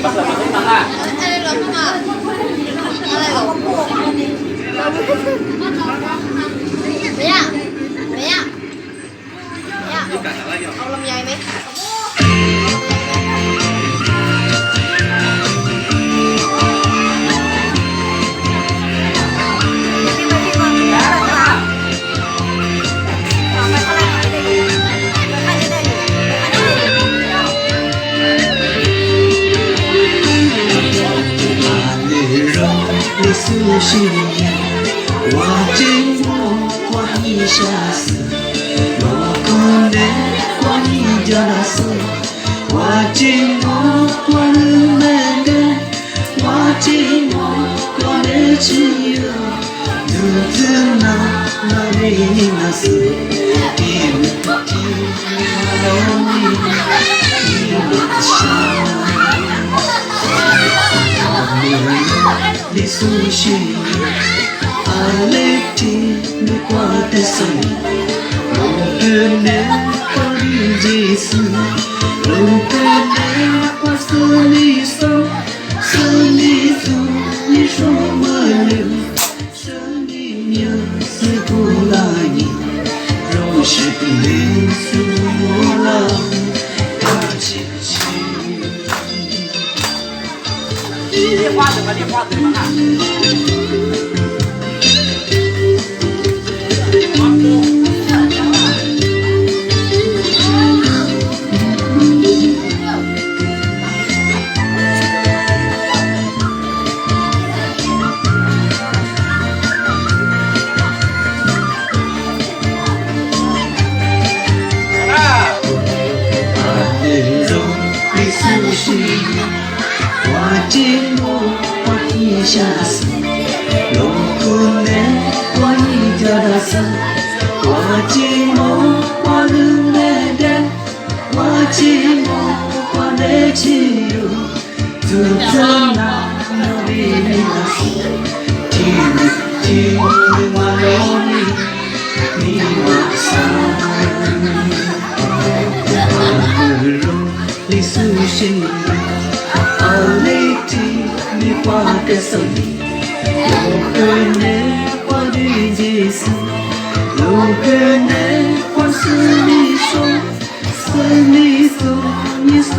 เอาลำไยไหม 思绪我真我一下死，如果你我一家死，我真我们的，我真我的只有，日子那里那是，一路一路上。你苏醒，阿雷提你挂的手，龙哥呢我理解是，龙哥呢我是你手，是你手，你说我留，生命有是不拉你，若是不能是我了，感情去。你画什么？你画什么啊？我一下死，如果呢我一家的死，我寂寞我冷了的，我寂寞我的自由，就在那里那时，听我罗你，你我上，你苏醒。你画的手里，如何能画的结实？如何能画是你说，是你说，你说。